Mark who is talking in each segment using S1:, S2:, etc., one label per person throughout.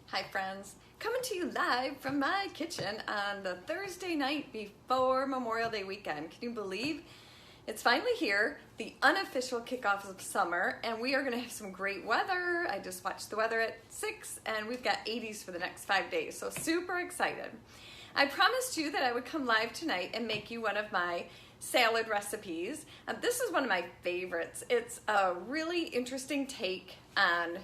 S1: Hi friends, coming to you live from my kitchen on the Thursday night before Memorial Day weekend. Can you believe it's finally here, the unofficial kickoff of summer, and we are going to have some great weather. I just watched the weather at 6 and we've got 80s for the next 5 days, so super excited. I promised you that I would come live tonight and make you one of my salad recipes. This is one of my favorites. It's a really interesting take on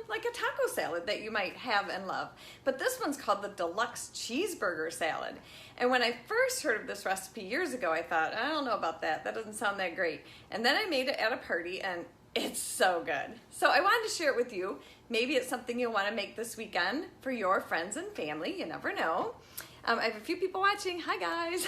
S1: like a taco salad that you might have and love. But this one's called the Deluxe Cheeseburger salad. And when I first heard of this recipe years ago, I thought, I don't know about that. That doesn't sound that great. And then I made it at a party and it's so good. So I wanted to share it with you. Maybe it's something you'll want to make this weekend for your friends and family. You never know. I have a few people watching. Hi guys.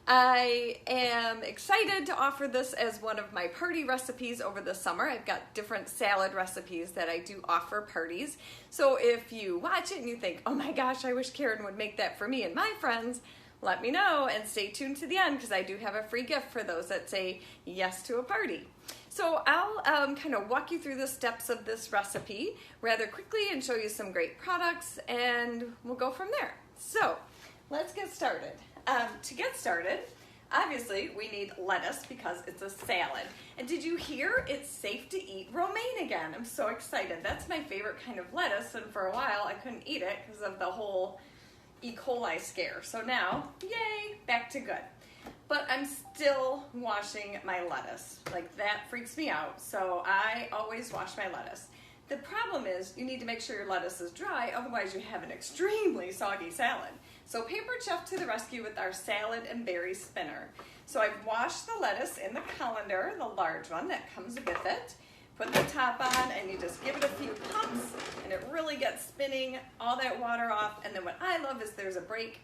S1: I am excited to offer this as one of my party recipes over the summer. I've got different salad recipes that I do offer parties. So if you watch it and you think, oh my gosh, I wish Karen would make that for me and my friends, let me know and stay tuned to the end because I do have a free gift for those that say yes to a party. So I'll kind of walk you through the steps of this recipe rather quickly and show you some great products and we'll go from there. So let's get started. To get started, obviously we need lettuce because it's a salad. And did you hear it's safe to eat romaine again? I'm so excited. That's my favorite kind of lettuce, and for a while I couldn't eat it because of the whole E. coli scare. So now, yay, back to good. But I'm still washing my lettuce. Like, that freaks me out. So I always wash my lettuce. The problem is you need to make sure your lettuce is dry, otherwise you have an extremely soggy salad. So Pampered Chef to the rescue with our salad and berry spinner. So I've washed the lettuce in the colander, the large one that comes with it. Put the top on and you just give it a few pumps and it really gets spinning all that water off. And then what I love is there's a break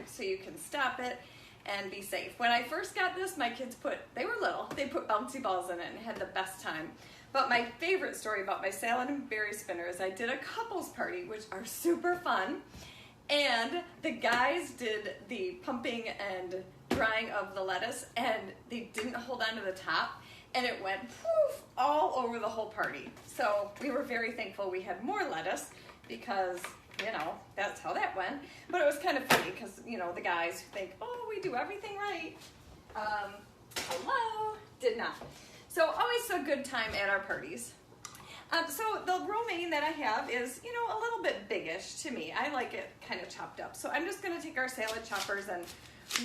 S1: so you can stop it and be safe. When I first got this, my kids they were little, they put bouncy balls in it and had the best time. But my favorite story about my salad and berry spinner is I did a couples party, which are super fun. And the guys did the pumping and drying of the lettuce and they didn't hold on to the top and it went poof all over the whole party. So we were very thankful we had more lettuce because, you know, that's how that went. But it was kind of funny because, you know, the guys think, oh, we do everything right. Hello, did not. So always a good time at our parties. So the romaine that I have is, you know, a little bit biggish to me. I like it kind of chopped up. So I'm just going to take our salad choppers and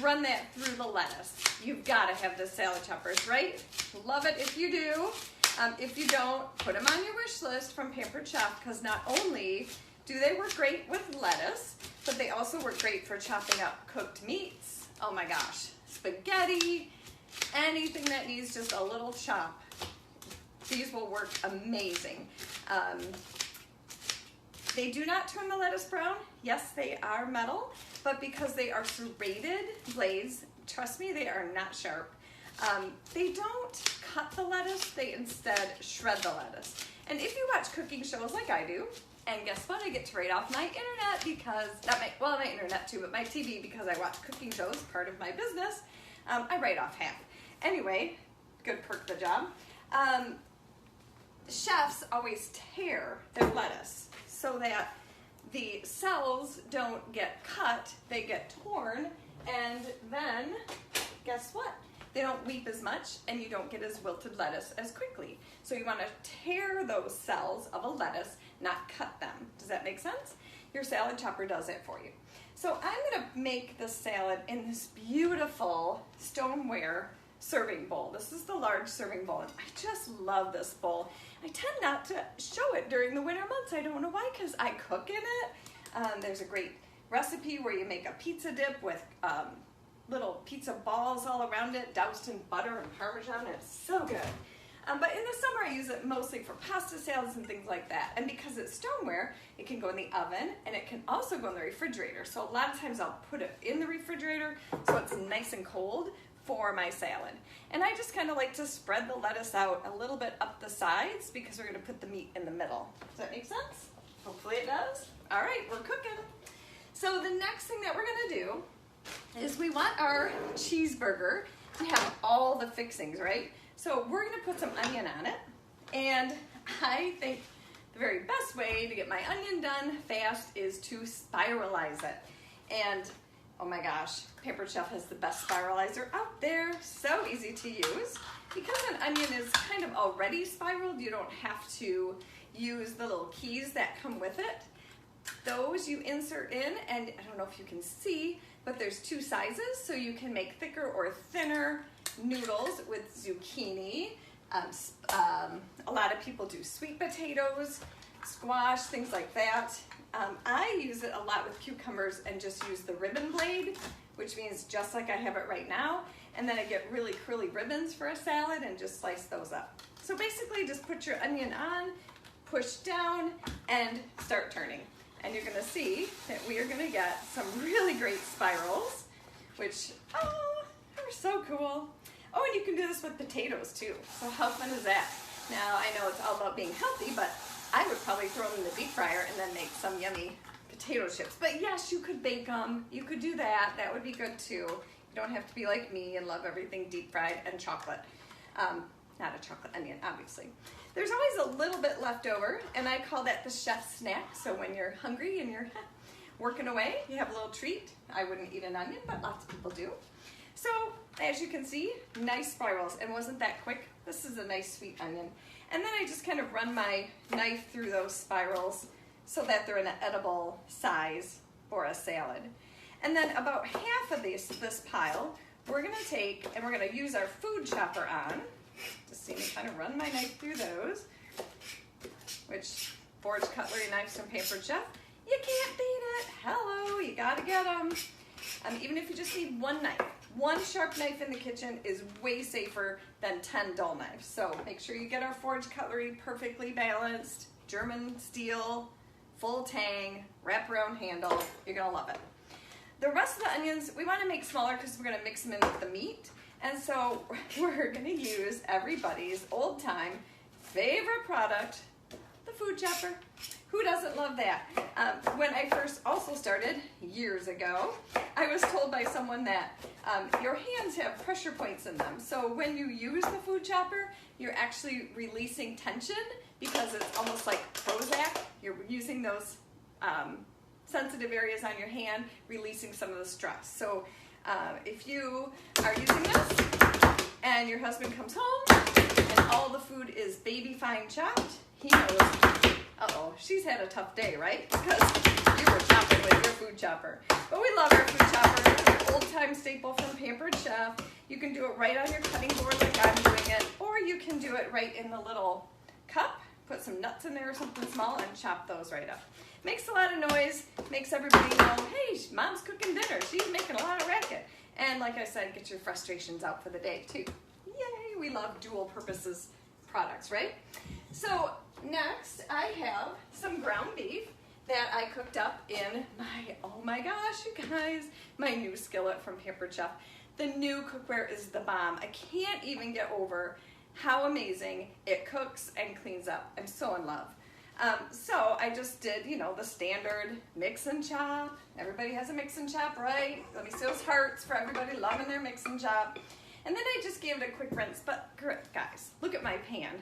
S1: run that through the lettuce. You've got to have the salad choppers, right? Love it if you do. If you don't, put them on your wish list from Pampered Chef because not only do they work great with lettuce, but they also work great for chopping up cooked meats. Oh my gosh, spaghetti, anything that needs just a little chop. These will work amazing. They do not turn the lettuce brown. Yes, they are metal, but because they are serrated blades, trust me, they are not sharp. They don't cut the lettuce, they instead shred the lettuce. And if you watch cooking shows like I do, and guess what, I get to write off my internet because, my internet too, but my TV because I watch cooking shows, part of my business, I write off half. Anyway, good perk of the job. Chefs always tear their lettuce so that the cells don't get cut, they get torn, and then guess what? They don't weep as much and you don't get as wilted lettuce as quickly. So you want to tear those cells of a lettuce, not cut them. Does that make sense? Your salad chopper does it for you. So I'm going to make the salad in this beautiful stoneware serving bowl. This is the large serving bowl. And I just love this bowl. I tend not to show it during the winter months. I don't know why, because I cook in it. There's a great recipe where you make a pizza dip with little pizza balls all around it, doused in butter and Parmesan. It's so good. But in the summer, I use it mostly for pasta salads and things like that. And because it's stoneware, it can go in the oven and it can also go in the refrigerator. So a lot of times I'll put it in the refrigerator so it's nice and cold for my salad. And I just kind of like to spread the lettuce out a little bit up the sides because we're going to put the meat in the middle. Does that make sense? Hopefully it does. All right, we're cooking. So the next thing that we're going to do is we want our cheeseburger to have all the fixings, right? So we're going to put some onion on it. And I think the very best way to get my onion done fast is to spiralize it. And oh my gosh, Pampered Chef has the best spiralizer out there. So easy to use. Because an onion is kind of already spiraled, you don't have to use the little keys that come with it. Those you insert in, and I don't know if you can see, but there's two sizes, so you can make thicker or thinner noodles with zucchini. A lot of people do sweet potatoes, squash, things like that. I use it a lot with cucumbers and just use the ribbon blade, which means just like I have it right now. And then I get really curly ribbons for a salad and just slice those up. So basically just put your onion on, push down, and start turning. And you're gonna see that we are gonna get some really great spirals, which, oh, they're so cool. Oh, and you can do this with potatoes too. So how fun is that? Now, I know it's all about being healthy, but I would probably throw them in the deep fryer and then make some yummy potato chips. But yes, you could bake them. You could do that. That would be good too. You don't have to be like me and love everything deep fried and chocolate. Not a chocolate onion, obviously. There's always a little bit left over, and I call that the chef's snack. So when you're hungry and you're working away, you have a little treat. I wouldn't eat an onion, but lots of people do. So as you can see, nice spirals. And wasn't that quick? This is a nice sweet onion. And then I just kind of run my knife through those spirals so that they're in an edible size for a salad. And then about half of this pile, we're gonna take and we're gonna use our food chopper on. Just see me kind of run my knife through those, which forged cutlery knives from Pampered Chef, you can't beat it. Hello, you gotta get them. Even if you just need one knife, one sharp knife in the kitchen is way safer than 10 dull knives. So make sure you get our forged cutlery perfectly balanced, German steel, full tang, wraparound handle. You're gonna love it. The rest of the onions, we wanna make smaller because we're gonna mix them in with the meat. And so we're gonna use everybody's old time favorite product, the food chopper. Who doesn't love that? When I first also started years ago, I was told by someone that your hands have pressure points in them. So when you use the food chopper, you're actually releasing tension because it's almost like Prozac. You're using those sensitive areas on your hand, releasing some of the stress. So if you are using this and your husband comes home and all the food is baby fine chopped, he knows, uh-oh, she's had a tough day, right? Because you were chopping with your food chopper. But we love our food chopper. It's an old-time staple from Pampered Chef. You can do it right on your cutting board like I'm doing it, or you can do it right in the little cup, put some nuts in there or something small, and chop those right up. Makes a lot of noise, makes everybody know, hey, Mom's cooking dinner. She's making a lot of racket. And like I said, get your frustrations out for the day too. Yay, we love dual purposes products, right? So next I have some ground beef that I cooked up in my, oh my gosh, you guys, my new skillet from Pampered Chef. The new cookware is the bomb. I can't even get over how amazing it cooks and cleans up. I'm so in love. So I just did, you know, the standard mix and chop. Everybody has a mix and chop, right? Let me see those hearts for everybody loving their mix and chop. And then I just gave it a quick rinse. But guys, look at my pan.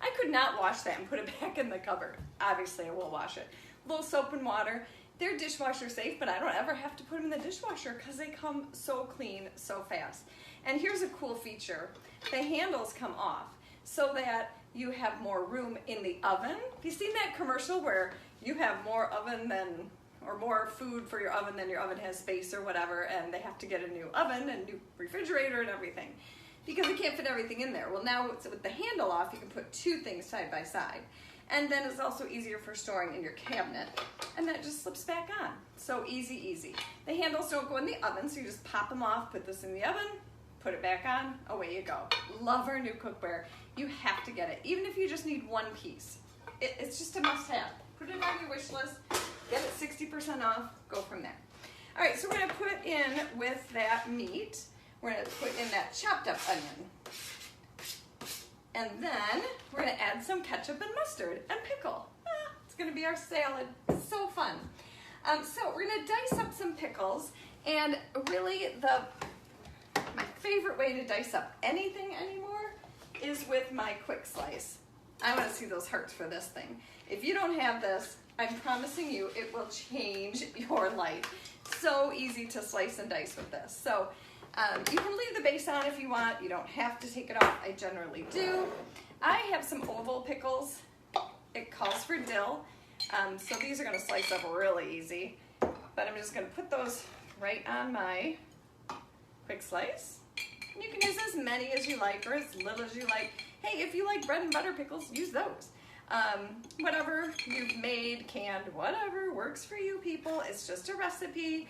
S1: I could not wash that and put it back in the cupboard. Obviously, I will wash it. A little soap and water. They're dishwasher safe, but I don't ever have to put them in the dishwasher because they come so clean so fast. And here's a cool feature. The handles come off so that you have more room in the oven. Have you seen that commercial where you have more oven than, or more food for your oven than your oven has space or whatever, and they have to get a new oven and new refrigerator and everything because they can't fit everything in there. Well, now with the handle off, you can put two things side by side. And then it's also easier for storing in your cabinet. And that just slips back on. So easy, easy. The handles don't go in the oven, so you just pop them off, put this in the oven, put it back on, away you go. Love our new cookware. You have to get it, even if you just need one piece. It's just a must-have. Put it on your wish list, get it 60% off, go from there. All right, so we're gonna put in with that meat, we're gonna put in that chopped up onion. And then we're gonna add some ketchup and mustard and pickle. It's gonna be our salad, it's so fun. So we're gonna dice up some pickles, and really my favorite way to dice up anything anymore is with my quick slice. I want to see those hearts for this thing. If you don't have this, I'm promising you it will change your life. So easy to slice and dice with this. So you can leave the base on if you want. You don't have to take it off. I generally do. I have some oval pickles. It calls for dill. So these are going to slice up really easy. But I'm just going to put those right on my quick slice. And you can use as many as you like or as little as you like. Hey, if you like bread and butter pickles, use those. Whatever you've made, canned, whatever works for you people. It's just a recipe.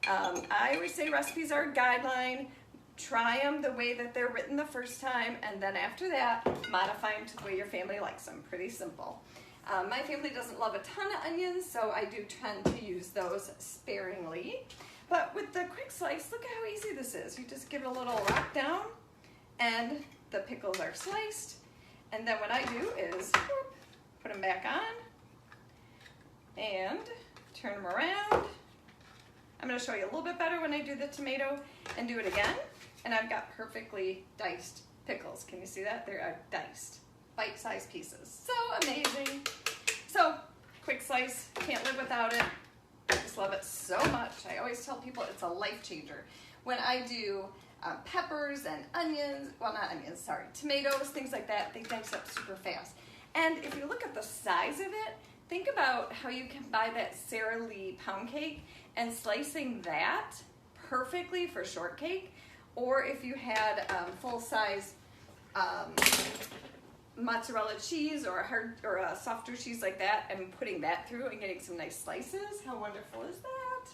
S1: I always say recipes are a guideline. Try them the way that they're written the first time, and then after that, modify them to the way your family likes them. Pretty simple. My family doesn't love a ton of onions, so I do tend to use those sparingly. But with the quick slice, look at how easy this is. You just give it a little rock down, and the pickles are sliced. And then what I do is put them back on and turn them around. I'm going to show you a little bit better when I do the tomato and do it again. And I've got perfectly diced pickles. Can you see that? They're diced, bite-sized pieces. So amazing. So quick slice, can't live without it. I just love it so much. I always tell people it's a life changer. When I do peppers and onions, well not onions, sorry, tomatoes, things like that, they dice up super fast. And if you look at the size of it, think about how you can buy that Sara Lee pound cake and slicing that perfectly for shortcake, or if you had full-size mozzarella cheese or a softer cheese like that and putting that through and getting some nice slices. How wonderful is that?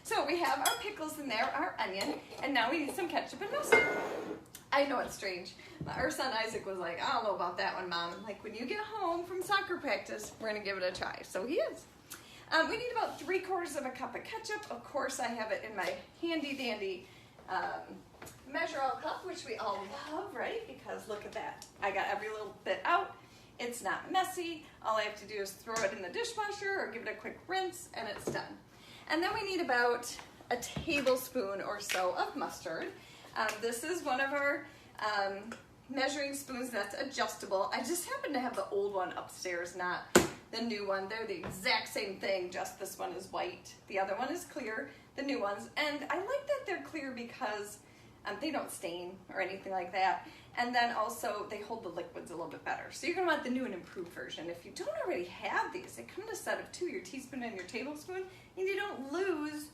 S1: So we have our pickles in there, our onion, and now we need some ketchup and mustard. I know it's strange. Our son Isaac was like, I don't know about that one, Mom. I'm like, when you get home from soccer practice, we're gonna give it a try. So he is. We need about 3/4 of a cup of ketchup. Of course, I have it in my handy dandy measure-all cup, which we all love, right? Because look at that. I got every little bit out. It's not messy. All I have to do is throw it in the dishwasher or give it a quick rinse, and it's done. And then we need about a tablespoon or so of mustard. This is one of our measuring spoons that's adjustable. I just happen to have the old one upstairs, not the new one. They're the exact same thing, just this one is white. The other one is clear, the new ones. And I like that they're clear because they don't stain or anything like that. And then also they hold the liquids a little bit better. So you're gonna want the new and improved version. If you don't already have these, they come in a set of 2, your teaspoon and your tablespoon, and you don't lose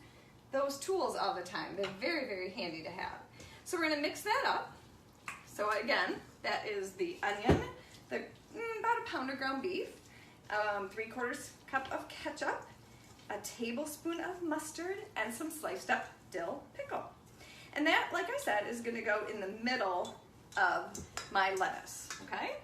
S1: those tools all the time. They're very, very handy to have. So we're gonna mix that up. So again, that is the onion, about a pound of ground beef, 3/4 cup of ketchup, a tablespoon of mustard, and some sliced up dill pickle. And that, like I said, is gonna go in the middle of my lettuce, okay?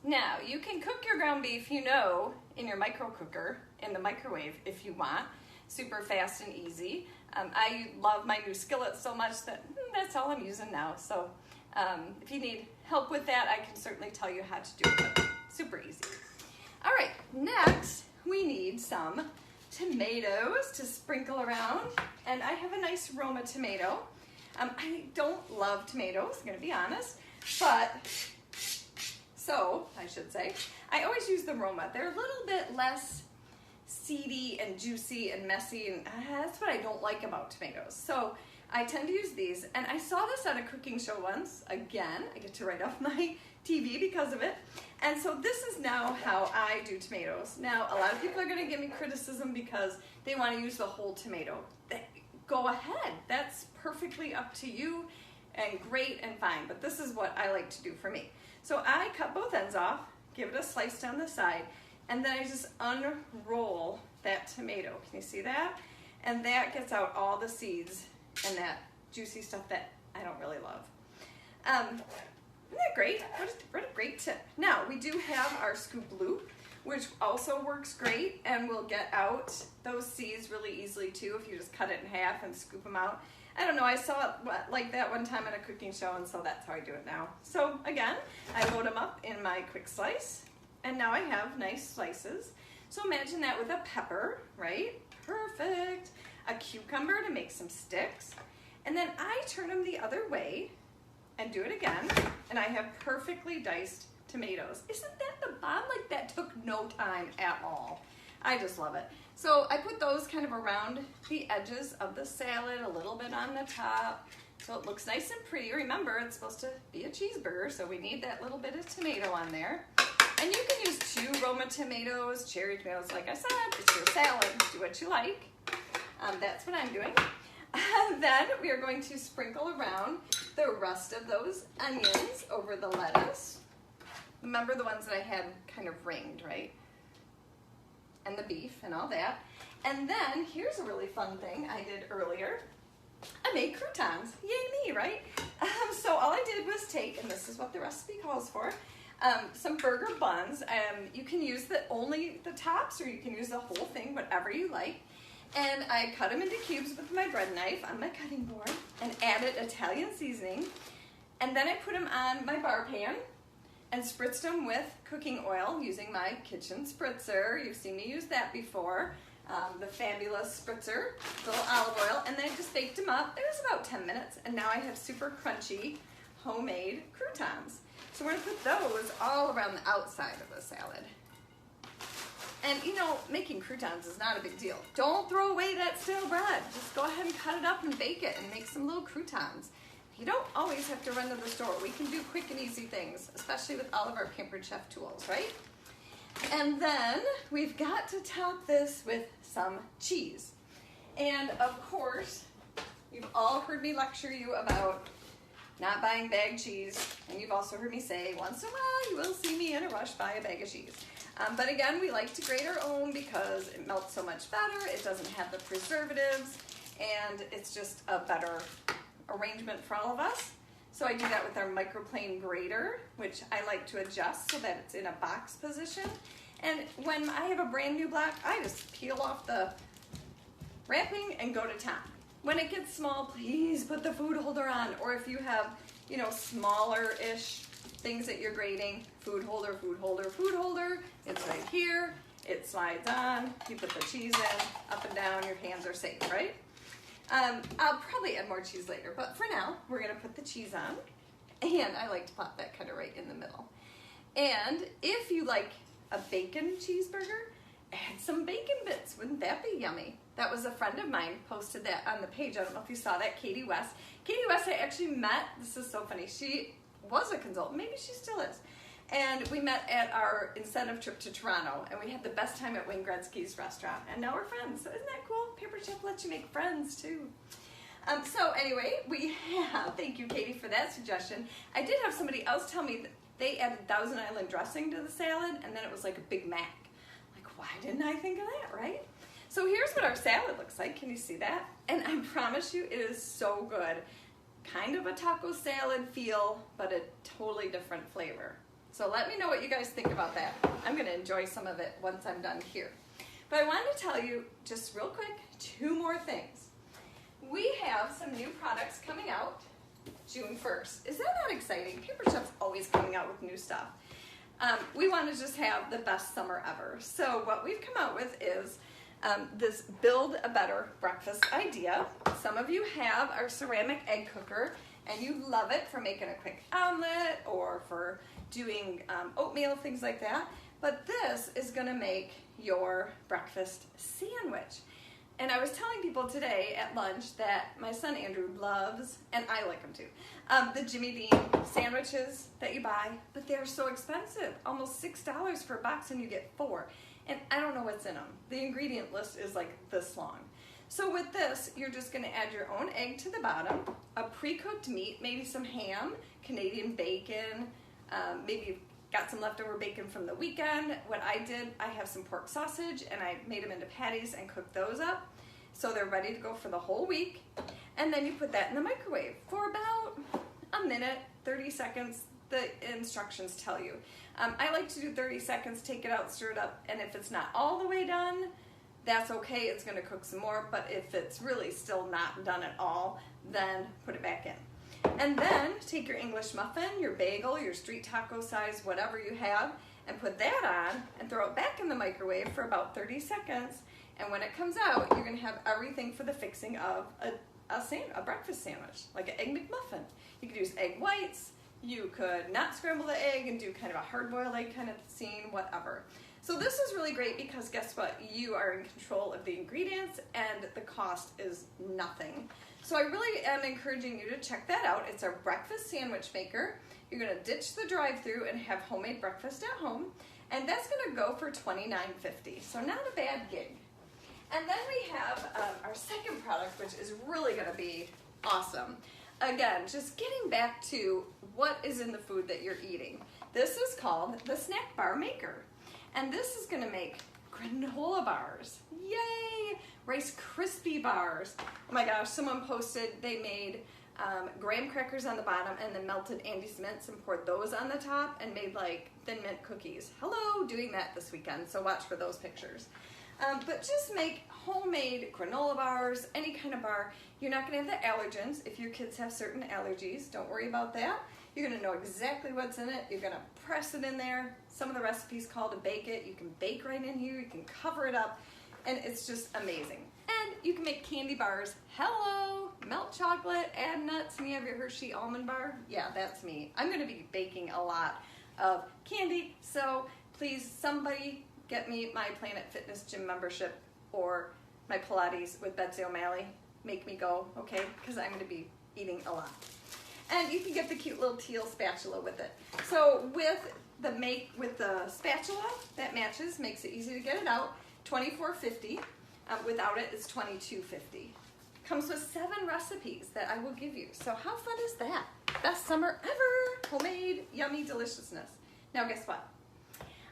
S1: Now, you can cook your ground beef, in your micro cooker, in the microwave if you want, super fast and easy. I love my new skillet so much that that's all I'm using now. So if you need help with that, I can certainly tell you how to do it. Super easy. All right, next we need some tomatoes to sprinkle around. And I have a nice Roma tomato. I don't love tomatoes, I'm gonna be honest, I always use the Roma. They're a little bit less seedy and juicy and messy, and that's what I don't like about tomatoes. So I tend to use these, and I saw this on a cooking show once. Again, I get to write off my TV because of it. And so this is now how I do tomatoes. Now, a lot of people are gonna give me criticism because they wanna use the whole tomato. Go ahead, that's perfectly up to you and great and fine, but this is what I like to do for me. So I cut both ends off, give it a slice down the side, and then I just unroll that tomato. Can you see that? And that gets out all the seeds and that juicy stuff that I don't really love. Isn't that great? What a great tip. Now, we do have our scoop loop, which also works great and will get out those seeds really easily too if you just cut it in half and scoop them out. I don't know, I saw it like that one time at a cooking show, and so that's how I do it now. So again, I load them up in my quick slice, and now I have nice slices. So imagine that with a pepper, right? Perfect. A cucumber to make some sticks. And then I turn them the other way and do it again, and I have perfectly diced tomatoes. Isn't that the bomb? Like, that took no time at all. I just love it. So I put those kind of around the edges of the salad, a little bit on the top, so it looks nice and pretty. Remember, it's supposed to be a cheeseburger, so we need that little bit of tomato on there. And you can use 2 Roma tomatoes, cherry tomatoes, like I said. It's your salad. Do what you like. That's what I'm doing. And then we are going to sprinkle around the rest of those onions over the lettuce. Remember the ones that I had kind of ringed, right? And the beef and all that. And then here's a really fun thing I did earlier. I made croutons. Yay me, right? So all I did was take, and this is what the recipe calls for, some burger buns. You can use only the tops, or you can use the whole thing, whatever you like. And I cut them into cubes with my bread knife on my cutting board and added Italian seasoning. And then I put them on my bar pan and spritzed them with cooking oil using my kitchen spritzer. You've seen me use that before. The fabulous spritzer, little olive oil, and then I just baked them up. It was about 10 minutes, and now I have super crunchy homemade croutons. So we're gonna put those all around the outside of the salad. And you know, making croutons is not a big deal. Don't throw away that stale bread. Just go ahead and cut it up and bake it and make some little croutons. You don't always have to run to the store. We can do quick and easy things, especially with all of our Pampered Chef tools, right? And then we've got to top this with some cheese. And of course, you've all heard me lecture you about not buying bagged cheese. And you've also heard me say, once in a while, you will see me in a rush buy a bag of cheese. But again, we like to grate our own because it melts so much better. It doesn't have the preservatives, and it's just a better arrangement for all of us. So I do that with our microplane grater, which I like to adjust so that it's in a box position. And when I have a brand new block, I just peel off the wrapping and go to town. When it gets small, please put the food holder on. Or if you have, you know, smaller-ish things that you're grating, food holder, food holder, food holder. It's right here. It slides on. You put the cheese in, up and down. Your hands are safe, right? I'll probably add more cheese later, but for now, we're gonna put the cheese on. And I like to pop that kind of right in the middle. And if you like a bacon cheeseburger, add some bacon bits. Wouldn't that be yummy? That was a friend of mine posted that on the page. I don't know if you saw that, Katie West. Katie West I actually met, this is so funny, she was a consultant, maybe she still is. And we met at our incentive trip to Toronto, and we had the best time at Wayne Gretzky's restaurant, and now we're friends. So isn't that cool? Pampered Chef lets you make friends too. So anyway, we have, thank you Katie for that suggestion. I did have somebody else tell me that they added Thousand Island dressing to the salad, and then it was like a Big Mac. Like, why didn't I think of that, right? So here's what our salad looks like. Can you see that? And I promise you, it is so good. Kind of a taco salad feel, but a totally different flavor. So let me know what you guys think about that. I'm gonna enjoy some of it once I'm done here. But I wanted to tell you, just real quick, 2 more things. We have some new products coming out June 1st. Is that not exciting? Pampered Chef's always coming out with new stuff. We want to just have the best summer ever. So what we've come out with is this Build a Better breakfast idea. Some of you have our ceramic egg cooker, and you love it for making a quick omelet or for doing oatmeal, things like that. But this is gonna make your breakfast sandwich. And I was telling people today at lunch that my son Andrew loves, and I like them too, the Jimmy Dean sandwiches that you buy, but they're so expensive, almost $6 for a box, and you get 4. And I don't know what's in them. The ingredient list is like this long. So with this, you're just gonna add your own egg to the bottom, a pre-cooked meat, maybe some ham, Canadian bacon, maybe you've got some leftover bacon from the weekend. What I did, I have some pork sausage and I made them into patties and cooked those up. So they're ready to go for the whole week. And then you put that in the microwave for about a minute, 30 seconds, the instructions tell you. I like to do 30 seconds, take it out, stir it up, and if it's not all the way done, that's okay, it's gonna cook some more, but if it's really still not done at all, then put it back in. And then take your English muffin, your bagel, your street taco size, whatever you have, and put that on and throw it back in the microwave for about 30 seconds. And when it comes out, you're gonna have everything for the fixing of a breakfast sandwich, like an Egg McMuffin. You could use egg whites, You could not scramble the egg and do kind of a hard-boiled egg kind of scene, whatever. So this is really great because guess what? You are in control of the ingredients and the cost is nothing. So I really am encouraging you to check that out. It's our breakfast sandwich maker. You're gonna ditch the drive-thru and have homemade breakfast at home. And that's gonna go for $29.50, so not a bad gig. And then we have our second product, which is really gonna be awesome. Again, just getting back to what is in the food that you're eating. This is called the Snack Bar Maker. And this is gonna make granola bars. Yay! Rice Krispie bars. Oh my gosh, someone posted they made graham crackers on the bottom and then melted Andes mints and poured those on the top and made like Thin Mint cookies. Hello, doing that this weekend, so watch for those pictures. But just make homemade granola bars, any kind of bar. You're not gonna have the allergens. If your kids have certain allergies, don't worry about that. You're gonna know exactly what's in it. You're gonna press it in there. Some of the recipes call to bake it. You can bake right in here. You can cover it up. And it's just amazing. And you can make candy bars. Hello, melt chocolate, add nuts, and you have your Hershey almond bar. Yeah, that's me. I'm gonna be baking a lot of candy, so please somebody get me my Planet Fitness gym membership or my Pilates with Betsy O'Malley. Make me go, okay? Because I'm gonna be eating a lot. And you can get the cute little teal spatula with it. So with the spatula that matches, makes it easy to get it out, $24.50. Without it, it's $22.50. Comes with 7 recipes that I will give you. So how fun is that? Best summer ever! Homemade, yummy deliciousness. Now guess what?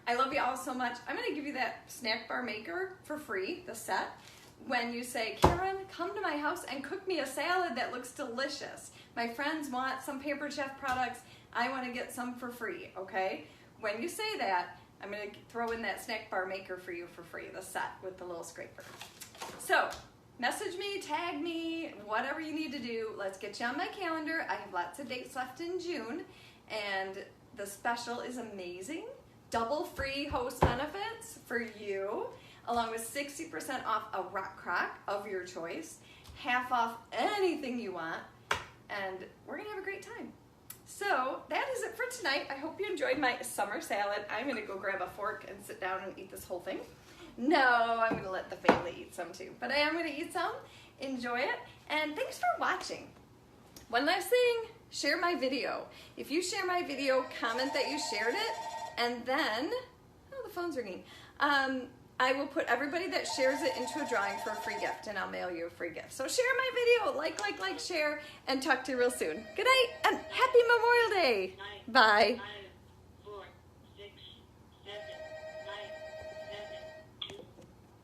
S1: I love you all so much. I'm gonna give you that snack bar maker for free, the set, when you say, Karen, come to my house and cook me a salad that looks delicious. My friends want some Pampered Chef products. I wanna get some for free, okay? When you say that, I'm gonna throw in that snack bar maker for you for free, the set with the little scraper. So, message me, tag me, whatever you need to do. Let's get you on my calendar. I have lots of dates left in June, and the special is amazing. Double free host benefits for you, along with 60% off a rock crock of your choice, half off anything you want, and we're gonna have a great time. So that is it for tonight. I hope you enjoyed my summer salad. I'm gonna go grab a fork and sit down and eat this whole thing. No, I'm gonna let the family eat some too, but I am gonna eat some, enjoy it, and thanks for watching. One last thing, share my video. If you share my video, comment that you shared it, and then, oh, the phone's ringing. I will put everybody that shares it into a drawing for a free gift, and I'll mail you a free gift. So share my video, like, share, and talk to you real soon. Good night, and happy Memorial Day. Bye.